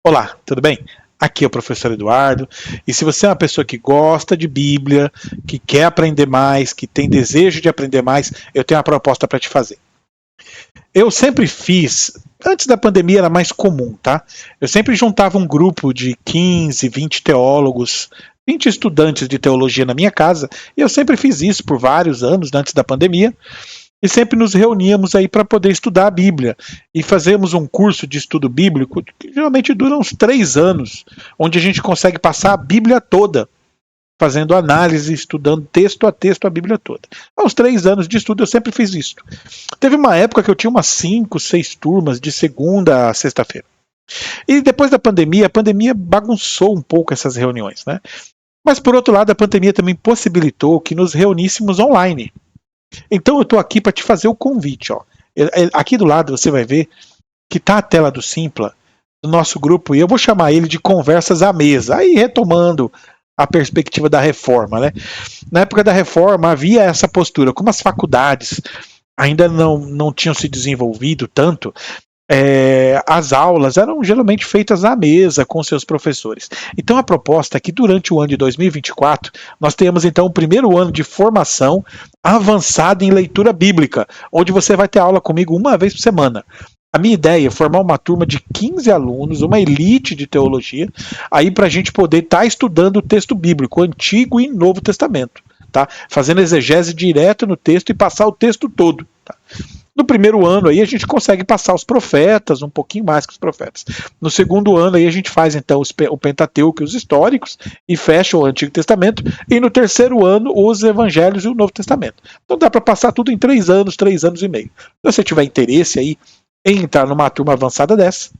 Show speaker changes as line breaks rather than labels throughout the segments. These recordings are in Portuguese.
Olá, tudo bem? Aqui é o professor Eduardo, e se você é uma pessoa que gosta de Bíblia, que quer aprender mais, que tem desejo de aprender mais, eu tenho uma proposta para te fazer. Eu sempre fiz, antes da pandemia era mais comum, tá? Eu sempre juntava um grupo de 15, 20 teólogos, 20 estudantes de teologia na minha casa, e eu sempre fiz isso por vários anos antes da pandemia, e sempre nos reuníamos aí para poder estudar a Bíblia. E fazemos um curso de estudo bíblico que geralmente dura uns 3 anos, onde a gente consegue passar a Bíblia toda, fazendo análise, estudando texto a Bíblia toda. Há uns 3 anos de estudo eu sempre fiz isso. Teve uma época que eu tinha umas 5, 6 turmas de segunda a sexta-feira. E depois da pandemia, a pandemia bagunçou um pouco essas reuniões, né? Mas por outro lado, a pandemia também possibilitou que nos reuníssemos online. Então eu estou aqui para te fazer o convite. Ó. Aqui do lado você vai ver que está a tela do Simpla, do nosso grupo, e eu vou chamar ele de Conversas à Mesa. Aí retomando a perspectiva da reforma. Né? Na época da reforma havia essa postura, como as faculdades ainda não tinham se desenvolvido tanto, as aulas eram geralmente feitas à mesa com seus professores. Então a proposta é que durante o ano de 2024 nós tenhamos então o primeiro ano de formação avançada em leitura bíblica, onde você vai ter aula comigo uma vez por semana. A minha ideia é formar uma turma de 15 alunos, uma elite de teologia, aí para a gente poder estar estudando o texto bíblico, Antigo e Novo Testamento, tá? Fazendo exegese direto no texto e passar o texto todo. Tá? No primeiro ano aí a gente consegue passar os profetas, um pouquinho mais que os profetas. No segundo ano aí a gente faz então o Pentateuco e os históricos e fecha o Antigo Testamento. E no terceiro ano os Evangelhos e o Novo Testamento. Então dá para passar tudo em 3 anos e meio. Se você tiver interesse aí em entrar numa turma avançada dessa,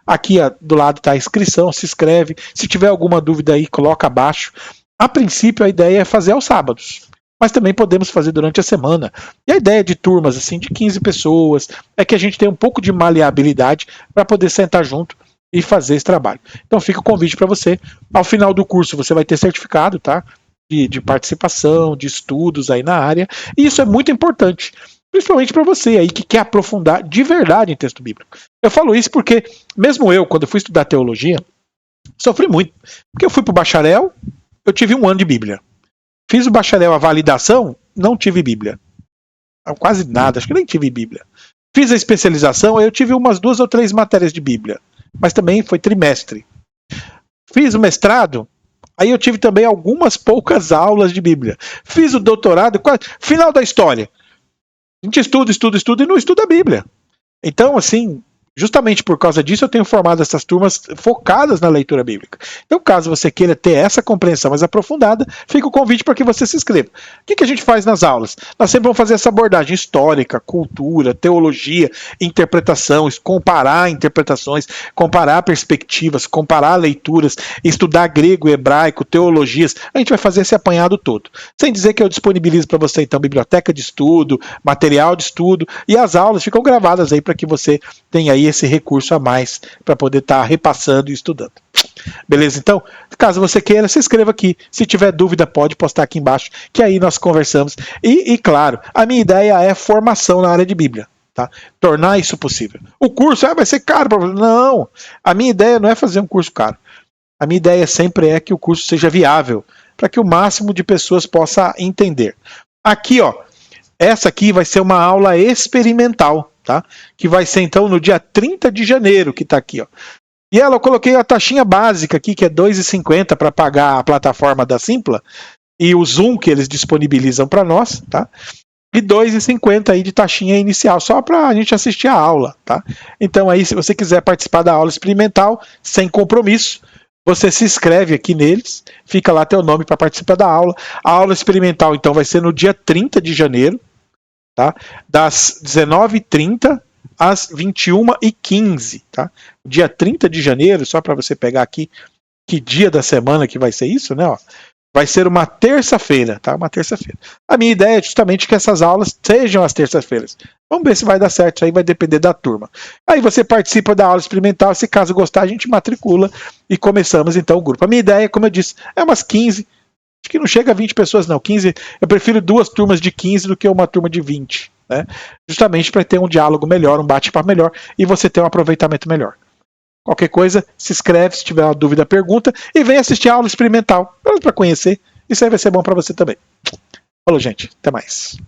aqui do lado está a inscrição, se inscreve. Se tiver alguma dúvida aí, coloca abaixo. A princípio a ideia é fazer aos sábados. Mas também podemos fazer durante a semana. E a ideia de turmas assim de 15 pessoas é que a gente tenha um pouco de maleabilidade para poder sentar junto e fazer esse trabalho. Então fica o convite para você. Ao final do curso você vai ter certificado, tá? De participação, de estudos aí na área. E isso é muito importante. Principalmente para você aí que quer aprofundar de verdade em texto bíblico. Eu falo isso porque, mesmo eu, quando eu fui estudar teologia, sofri muito. Porque eu fui para o bacharel, eu tive 1 ano de Bíblia. Fiz o bacharel, a validação, não tive Bíblia. Quase nada, acho que nem tive Bíblia. Fiz a especialização, eu tive umas 2 ou 3 matérias de Bíblia. Mas também foi trimestre. Fiz o mestrado, aí eu tive também algumas poucas aulas de Bíblia. Fiz o doutorado, final da história. A gente estuda e não estuda a Bíblia. Então, assim, justamente por causa disso eu tenho formado essas turmas focadas na leitura bíblica. Então, caso você queira ter essa compreensão mais aprofundada, fica o convite para que você se inscreva. O que a gente faz nas aulas? Nós sempre vamos fazer essa abordagem histórica, cultura, teologia, interpretação, comparar interpretações, comparar perspectivas, comparar leituras, estudar grego, hebraico, teologias. A gente vai fazer esse apanhado todo. Sem dizer que eu disponibilizo para você, então, biblioteca de estudo, material de estudo, e as aulas ficam gravadas aí para que você tenha aí esse recurso a mais para poder estar repassando e estudando. Beleza? Então, caso você queira, se inscreva aqui. Se tiver dúvida, pode postar aqui embaixo, que aí nós conversamos. E claro, a minha ideia é formação na área de Bíblia. Tá? Tornar isso possível. O curso vai ser caro. Não, a minha ideia não é fazer um curso caro. A minha ideia sempre é que o curso seja viável, para que o máximo de pessoas possa entender. Aqui, ó, essa aqui vai ser uma aula experimental. Tá? Que vai ser então no dia 30 de janeiro, que está aqui. Ó. E ela eu coloquei a taxinha básica aqui, que é R$ 2,50 para pagar a plataforma da Simpla, e o Zoom que eles disponibilizam para nós, tá? E R$ 2,50 aí de taxinha inicial, só para a gente assistir a aula. Tá? Então aí, se você quiser participar da aula experimental, sem compromisso, você se inscreve aqui neles, fica lá teu nome para participar da aula. A aula experimental, então, vai ser no dia 30 de janeiro, tá? Das 19h30 às 21h15. Tá? Dia 30 de janeiro, só para você pegar aqui que dia da semana que vai ser isso, né? Ó, vai ser uma terça-feira, tá? Uma terça-feira. A minha ideia é justamente que essas aulas sejam às terças-feiras. Vamos ver se vai dar certo, isso aí vai depender da turma. Aí você participa da aula experimental, se caso gostar, a gente matricula e começamos então o grupo. A minha ideia, como eu disse, é umas 15. Acho que não chega a 20 pessoas, não. 15, eu prefiro 2 turmas de 15 do que uma turma de 20. Né? Justamente para ter um diálogo melhor, um bate-papo melhor e você ter um aproveitamento melhor. Qualquer coisa, se inscreve se tiver uma dúvida, pergunta e vem assistir a aula experimental para conhecer. Isso aí vai ser bom para você também. Falou, gente. Até mais.